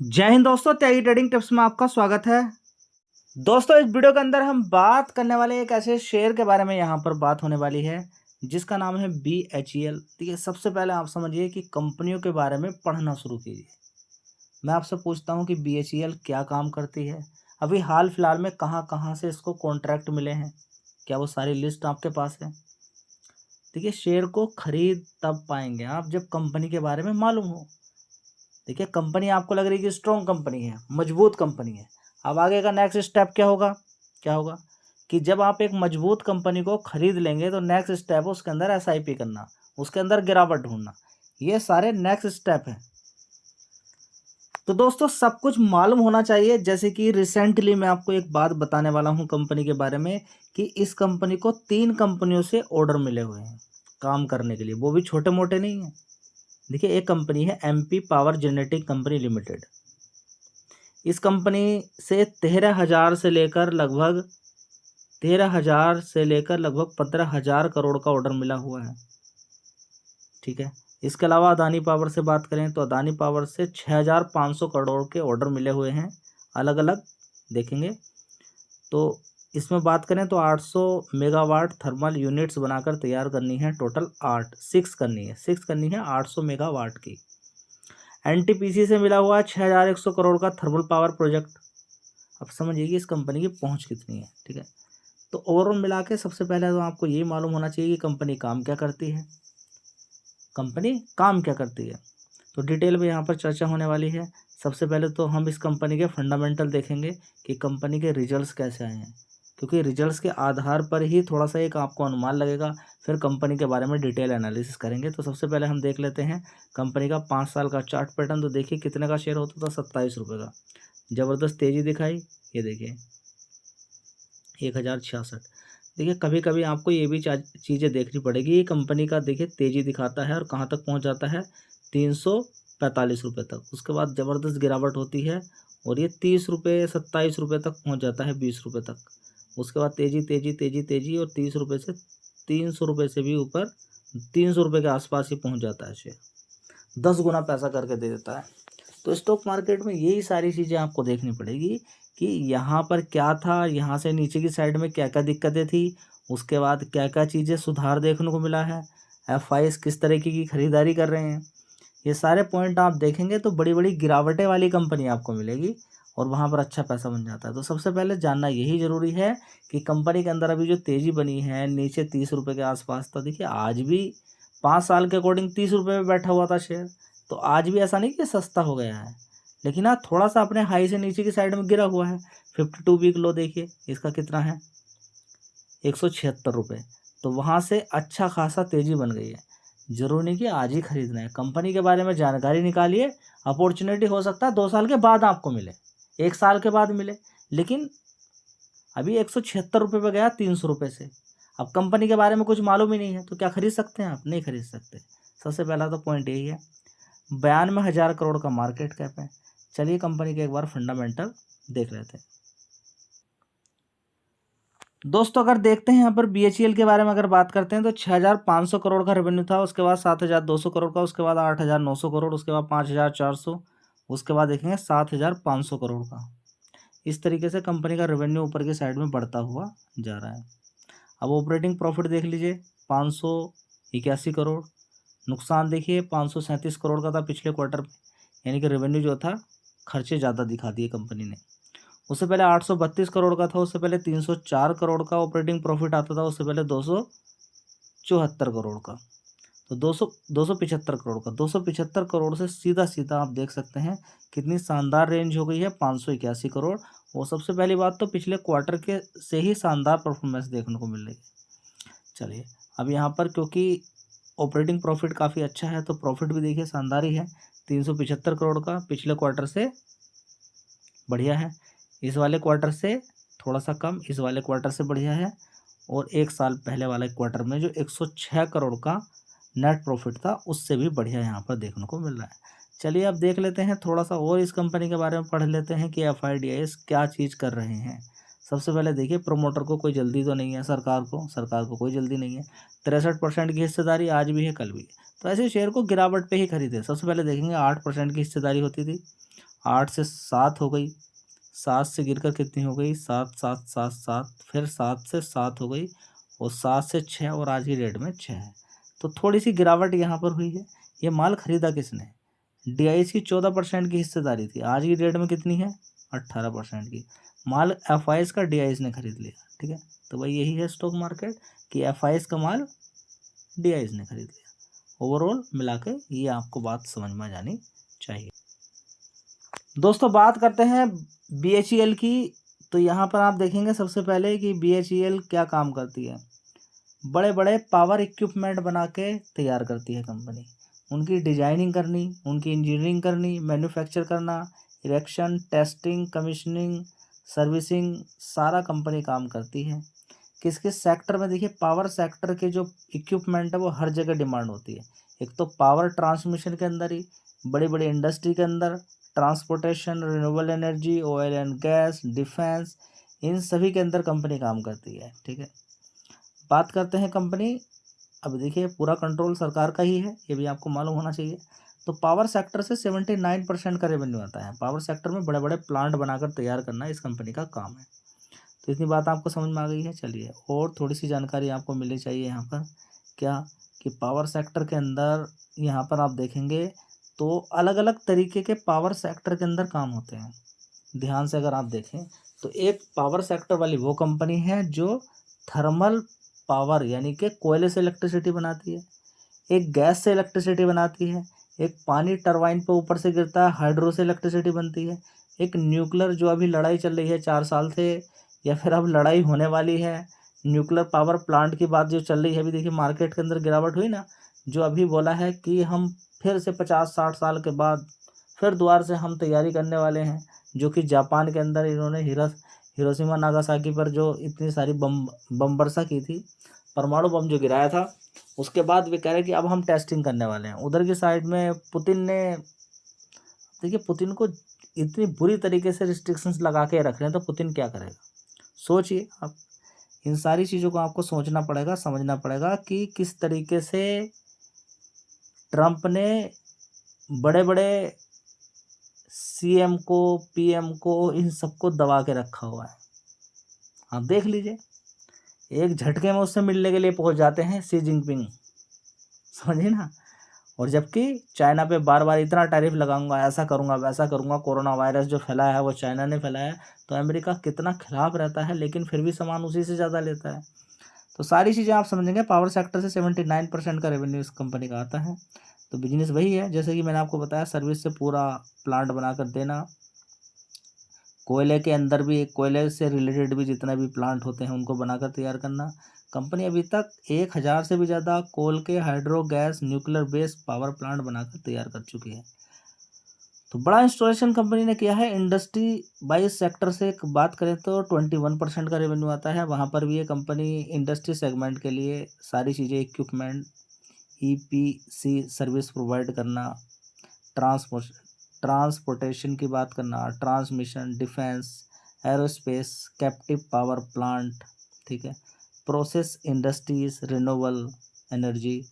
जय हिंद दोस्तों, त्यागी trading tips में आपका स्वागत है। दोस्तों, इस वीडियो के अंदर हम बात करने वाले एक ऐसे शेयर के बारे में यहाँ पर बात होने वाली है जिसका नाम है BHEL। ठीक है, सबसे पहले आप समझिए कि कंपनियों के बारे में पढ़ना शुरू कीजिए। मैं आपसे पूछता हूँ कि BHEL क्या काम करती है, अभी हाल फिलहाल में कहाँ कहाँ से इसको कॉन्ट्रैक्ट मिले हैं, क्या वो सारी लिस्ट आपके पास है। देखिए, शेयर को खरीद तब पाएंगे आप जब कंपनी के बारे में मालूम हो। देखिए, कंपनी आपको लग रही है कि स्ट्रॉन्ग कंपनी है, मजबूत कंपनी है। अब आगे का नेक्स्ट स्टेप क्या होगा कि जब आप एक मजबूत कंपनी को खरीद लेंगे तो नेक्स्ट स्टेप है उसके अंदर SIP करना, उसके अंदर गिरावट ढूंढना। ये सारे नेक्स्ट स्टेप हैं। तो दोस्तों, सब कुछ मालूम होना चाहिए। जैसे कि रिसेंटली मैं आपको एक बात बताने वाला हूँ कंपनी के बारे में कि इस कंपनी को 3 कंपनियों से ऑर्डर मिले हुए हैं काम करने के लिए, वो भी छोटे मोटे नहीं हैं। देखिए, एक कंपनी है MP power generating company limited. इस कंपनी से 13,000 से लेकर लगभग 15,000 करोड़ का ऑर्डर मिला हुआ है। ठीक है, इसके अलावा अदानी पावर से बात करें तो अदानी पावर से 6,500 करोड़ के ऑर्डर मिले हुए हैं, अलग अलग देखेंगे। तो इसमें बात करें तो 800 मेगावाट थर्मल यूनिट्स बनाकर तैयार करनी है, टोटल 6 करनी है 800 मेगावाट की। NTPC से मिला हुआ 6,100 करोड़ का थर्मल पावर प्रोजेक्ट। अब समझिए कि इस कंपनी की पहुंच कितनी है। ठीक है, तो ओवरऑल मिला के सबसे पहले तो आपको ये मालूम होना चाहिए कि कंपनी काम क्या करती है। तो डिटेल में यहाँ पर चर्चा होने वाली है। सबसे पहले तो हम इस कंपनी के फंडामेंटल देखेंगे कि कंपनी के रिजल्ट्स कैसे आए हैं, क्योंकि रिजल्ट्स के आधार पर ही थोड़ा सा एक आपको अनुमान लगेगा। फिर कंपनी के बारे में डिटेल एनालिसिस करेंगे। तो सबसे पहले हम देख लेते हैं कंपनी का 5 साल का चार्ट पैटर्न। तो देखिए, कितने का शेयर होता था, 27 रुपये का। ज़बरदस्त तेज़ी दिखाई, ये देखिए 1,066। देखिए, कभी कभी आपको ये भी चीज़ें देखनी पड़ेगी। ये कंपनी का देखिए तेज़ी दिखाता है और कहाँ तक पहुँच जाता है, 345 रुपये तक। उसके बाद ज़बरदस्त गिरावट होती है और ये 30 रुपये 27 रुपये तक पहुँच जाता है, 20 रुपये तक। उसके बाद तेज़ी तेज़ी तेज़ी तेज़ी और 30 रुपये से 300 रुपये से भी ऊपर, 300 रुपये के आसपास ही पहुँच जाता है शेयर। 10 गुना पैसा करके दे देता है। तो स्टॉक मार्केट में यही सारी चीज़ें आपको देखनी पड़ेगी कि यहाँ पर क्या था, यहाँ से नीचे की साइड में क्या क्या दिक्कतें थी, उसके बाद क्या क्या चीज़ें सुधार देखने को मिला है, FIs किस तरीके की खरीदारी कर रहे हैं। ये सारे पॉइंट आप देखेंगे तो बड़ी बड़ी गिरावटें वाली कंपनी आपको मिलेगी और वहाँ पर अच्छा पैसा बन जाता है। तो सबसे पहले जानना यही ज़रूरी है कि कंपनी के अंदर अभी जो तेज़ी बनी है नीचे 30 रुपये के आसपास, तो देखिए आज भी 5 साल के अकॉर्डिंग 30 रुपये में बैठा हुआ था शेयर। तो आज भी ऐसा नहीं कि सस्ता हो गया है, लेकिन हाँ थोड़ा सा अपने हाई से नीचे की साइड में गिरा हुआ है। 52 वीक लो देखिए, इसका कितना है, 176 रुपये। तो वहाँ से अच्छा खासा तेज़ी बन गई है। ज़रूरी नहीं कि आज ही खरीदना है, कंपनी के बारे में जानकारी निकालिए। अपॉर्चुनिटी हो सकता है 2 साल के बाद आपको मिले, 1 साल के बाद मिले, लेकिन अभी 176 रुपये पे गया 300 रुपये से। अब कंपनी के बारे में कुछ मालूम ही नहीं है तो क्या खरीद सकते हैं आप? नहीं खरीद सकते। सबसे पहला तो पॉइंट यही है। 92,000 करोड़ का मार्केट कैप है। चलिए कंपनी के एक बार फंडामेंटल देख लेते हैं। दोस्तों, अगर देखते हैं यहाँ पर BHEL के बारे में अगर बात करते हैं तो 6,500 करोड़ का रेवेन्यू था, उसके बाद 7,200 करोड़ का, उसके बाद 8,900 करोड़, उसके बाद 5,400, उसके बाद देखेंगे 7,500 करोड़ का। इस तरीके से कंपनी का रेवेन्यू ऊपर की साइड में बढ़ता हुआ जा रहा है। अब ऑपरेटिंग प्रॉफिट देख लीजिए, 581 करोड़। नुकसान देखिए 537 करोड़ का था पिछले क्वार्टर में, यानी कि रेवेन्यू जो था खर्चे ज़्यादा दिखा दिए कंपनी ने। उससे पहले 832 करोड़ का था, उससे पहले 304 करोड़ का ऑपरेटिंग प्रॉफिट आता था, उससे पहले 274 करोड़ का। तो 275 करोड़ का, 275 करोड़ से सीधा सीधा आप देख सकते हैं कितनी शानदार रेंज हो गई है, 581 करोड़। वो सबसे पहली बात तो पिछले क्वार्टर के से ही शानदार परफॉर्मेंस देखने को मिल रही है। चलिए, अब यहाँ पर क्योंकि ऑपरेटिंग प्रॉफिट काफ़ी अच्छा है तो प्रॉफिट भी देखिए शानदार ही है, 375 करोड़ का, पिछले क्वार्टर से बढ़िया है, इस वाले क्वार्टर से थोड़ा सा कम, इस वाले क्वार्टर से बढ़िया है, और 1 साल पहले वाले क्वार्टर में जो 106 करोड़ का नेट प्रॉफिट था उससे भी बढ़िया यहाँ पर देखने को मिल रहा है। चलिए अब देख लेते हैं थोड़ा सा और इस कंपनी के बारे में पढ़ लेते हैं कि FIDIS क्या चीज़ कर रहे हैं। सबसे पहले देखिए, प्रोमोटर को कोई जल्दी तो नहीं है, सरकार को कोई जल्दी नहीं है। 63% की हिस्सेदारी आज भी है, कल भी है। तो ऐसे शेयर को गिरावट पे ही खरीदे। सबसे पहले देखेंगे 8% की हिस्सेदारी होती थी, 8 से 7 हो गई, 7 से गिरकर कितनी हो गई, 7 7 7 7, फिर 7 से 7 हो गई, और 7 से 6, और आज की डेट में 6 है। तो थोड़ी सी गिरावट यहाँ पर हुई है। ये माल खरीदा किसने, DIS की 14% की हिस्सेदारी थी, आज की डेट में कितनी है, 18% की। माल FIS का DIS ने खरीद लिया, ठीक है। तो भाई यही है स्टॉक मार्केट कि FIS का माल DIS ने खरीद लिया। ओवरऑल मिला के ये आपको बात समझ में जानी चाहिए। दोस्तों बात करते हैं BHEL की। तो यहाँ पर आप देखेंगे सबसे पहले कि BHEL क्या काम करती है। बड़े बड़े पावर इक्विपमेंट बना के तैयार करती है कंपनी। उनकी डिजाइनिंग करनी, उनकी इंजीनियरिंग करनी, मैन्युफैक्चर करना, इरेक्शन, टेस्टिंग, कमीशनिंग, सर्विसिंग, सारा कंपनी काम करती है। किस किस सेक्टर में, देखिए पावर सेक्टर के जो इक्विपमेंट है वो हर जगह डिमांड होती है। एक तो पावर ट्रांसमिशन के अंदर ही, बड़ी बड़ी इंडस्ट्री के अंदर, transportation, renewable energy, oil and gas, defence, इन सभी के अंदर कंपनी काम करती है, ठीक है। बात करते हैं कंपनी, अब देखिए पूरा कंट्रोल सरकार का ही है, ये भी आपको मालूम होना चाहिए। तो पावर सेक्टर से 79% का रेवेन्यू आता है। पावर सेक्टर में बड़े बड़े प्लांट बनाकर तैयार करना इस कंपनी का काम है। तो इतनी बात आपको समझ में आ गई है। चलिए और थोड़ी सी जानकारी आपको मिलनी चाहिए यहाँ पर, क्या कि पावर सेक्टर के अंदर यहाँ पर आप देखेंगे तो अलग अलग तरीके के पावर सेक्टर के अंदर काम होते हैं। ध्यान से अगर आप देखें तो एक पावर सेक्टर वाली वो कंपनी है जो थर्मल पावर यानी कि कोयले से इलेक्ट्रिसिटी बनाती है, एक गैस से इलेक्ट्रिसिटी बनाती है, एक पानी टरबाइन पे ऊपर से गिरता है हाइड्रो से इलेक्ट्रिसिटी बनती है, एक न्यूक्लियर जो अभी लड़ाई चल रही है 4 साल से, या फिर अब लड़ाई होने वाली है, न्यूक्लियर पावर प्लांट की बात जो चल रही है। अभी देखिए मार्केट के अंदर गिरावट हुई ना, जो अभी बोला है कि हम फिर से 50-60 साल के बाद फिर दोबारा से हम तैयारी करने वाले हैं, जो कि जापान के अंदर इन्होंने हिरोशिमा नागासाकी पर जो इतनी सारी बम वर्षा की थी, परमाणु बम जो गिराया था, उसके बाद वे कह रहे हैं कि अब हम टेस्टिंग करने वाले हैं। उधर की साइड में पुतिन ने, देखिए पुतिन को इतनी बुरी तरीके से रिस्ट्रिक्शंस लगा के रख रहे हैं, तो पुतिन क्या करेगा, सोचिए आप। इन सारी चीज़ों को आपको सोचना पड़ेगा, समझना पड़ेगा कि किस तरीके से ट्रंप ने बड़े बड़े CM को, PM को, इन सबको दबा के रखा हुआ है। आप देख लीजिए, एक झटके में उससे मिलने के लिए पहुंच जाते हैं शी जिनपिंग, समझिए ना। और जबकि चाइना पे बार बार इतना टैरिफ लगाऊंगा, ऐसा करूंगा, वैसा करूंगा, कोरोना वायरस जो फैलाया है वो चाइना ने फैलाया है, तो अमेरिका कितना खिलाफ रहता है, लेकिन फिर भी सामान उसी से ज़्यादा लेता है। तो सारी चीज़ें आप समझेंगे। पावर सेक्टर से 79% का रेवेन्यू इस कंपनी का आता है। तो बिजनेस वही है, जैसे कि मैंने आपको बताया, सर्विस से पूरा प्लांट बनाकर देना, कोयले के अंदर भी, कोयले से रिलेटेड भी जितना भी प्लांट होते हैं उनको बनाकर तैयार करना। कंपनी अभी तक 1000 से भी ज़्यादा कोल के, hydro, gas, nuclear based power plant बनाकर तैयार कर चुकी है। तो बड़ा इंस्टॉलेशन कंपनी ने किया है। इंडस्ट्री वाइज सेक्टर से एक बात करें तो 21% का रेवेन्यू आता है। वहाँ पर भी ये कंपनी इंडस्ट्री सेगमेंट के लिए सारी चीज़ें, इक्विपमेंट, EPC सर्विस प्रोवाइड करना, ट्रांसपोर्टेशन की बात करना, transmission, defence, aerospace, captive power plant, ठीक है, प्रोसेस इंडस्ट्रीज, रिन्यूएबल एनर्जी,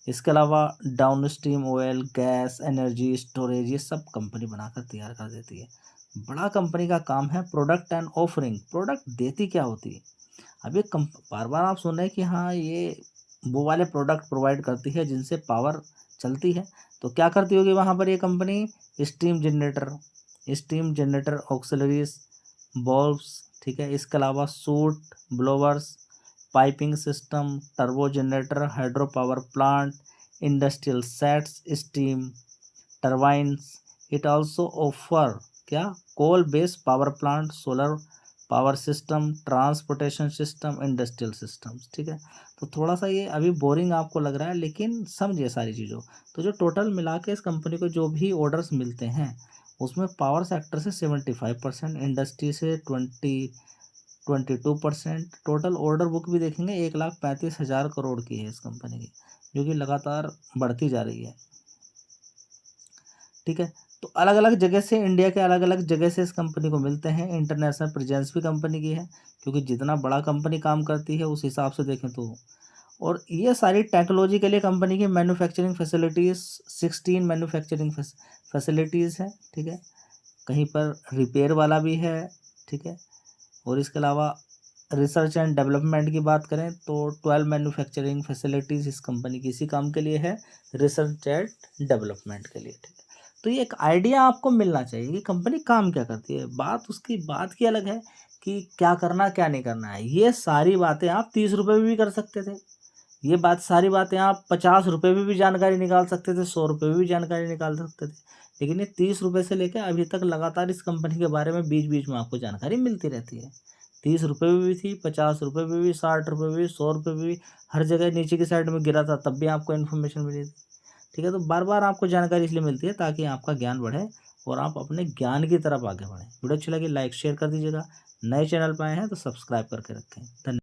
इसके अलावा down stream oil, gas, energy storage, ये सब कंपनी बनाकर तैयार कर देती है। बड़ा कंपनी का काम है। प्रोडक्ट एंड ऑफरिंग, प्रोडक्ट देती क्या होती है। अब ये बार बार आप सुन रहे हैं कि हाँ ये वो वाले प्रोडक्ट प्रोवाइड करती है जिनसे पावर चलती है। तो क्या करती होगी वहाँ पर ये company, steam generator auxiliaries, bulbs, ठीक है, इसके अलावा soot, blowers, piping system, turbo generator, hydro power plant, industrial sets, steam turbines. It also offer क्या, coal based power plant, solar power system, transportation system, industrial systems, ठीक है। तो थोड़ा सा ये अभी बोरिंग आपको लग रहा है, लेकिन समझिए सारी चीज़ों। तो जो टोटल मिला के इस कंपनी को जो भी ऑर्डर्स मिलते हैं, उसमें पावर सेक्टर से 75%, इंडस्ट्री से 22%, टोटल ऑर्डर बुक भी देखेंगे 1,35,000 करोड़ की है इस कंपनी की, जो कि लगातार बढ़ती जा रही है, ठीक है। तो अलग अलग जगह से, इंडिया के अलग अलग जगह से इस कंपनी को मिलते हैं। इंटरनेशनल प्रेजेंस भी कंपनी की है, क्योंकि जितना बड़ा कंपनी काम करती है उस हिसाब से देखें तो। और ये सारी टेक्नोलॉजी के लिए कंपनी की मैन्युफैक्चरिंग फैसिलिटीज़, 16 मैन्युफैक्चरिंग फैसिलिटीज़ है, ठीक है। कहीं पर रिपेयर वाला भी है, ठीक है। और इसके अलावा रिसर्च एंड डेवलपमेंट की बात करें तो 12 मैन्युफैक्चरिंग फैसिलिटीज़ इस कंपनी की इसी काम के लिए है, रिसर्च एंड डेवलपमेंट के लिए, ठीक है। तो ये एक आइडिया आपको मिलना चाहिए कि कंपनी काम क्या करती है। बात की अलग है कि क्या करना क्या नहीं करना है। ये सारी बातें आप 30 रुपये में भी कर सकते थे। ये सारी बातें आप 50 रुपये में भी जानकारी निकाल सकते थे, 100 रुपये में भी जानकारी निकाल सकते थे। लेकिन ये 30 रुपये से लेकर अभी तक लगातार इस कंपनी के बारे में बीच बीच में आपको जानकारी मिलती रहती है। 30 रुपये में भी थी, 50 रुपये में भी, 60 रुपये में भी, 100 रुपये में भी, हर जगह नीचे की साइड में गिरा था तब भी आपको इन्फॉर्मेशन मिली थी, ठीक है। तो बार बार आपको जानकारी इसलिए मिलती है ताकि आपका ज्ञान बढ़े और आप अपने ज्ञान की तरफ आगे बढ़ें। वीडियो अच्छी लगी लाइक शेयर कर दीजिएगा। नए चैनल पर आए हैं तो सब्सक्राइब करके रखें। धन्यवाद।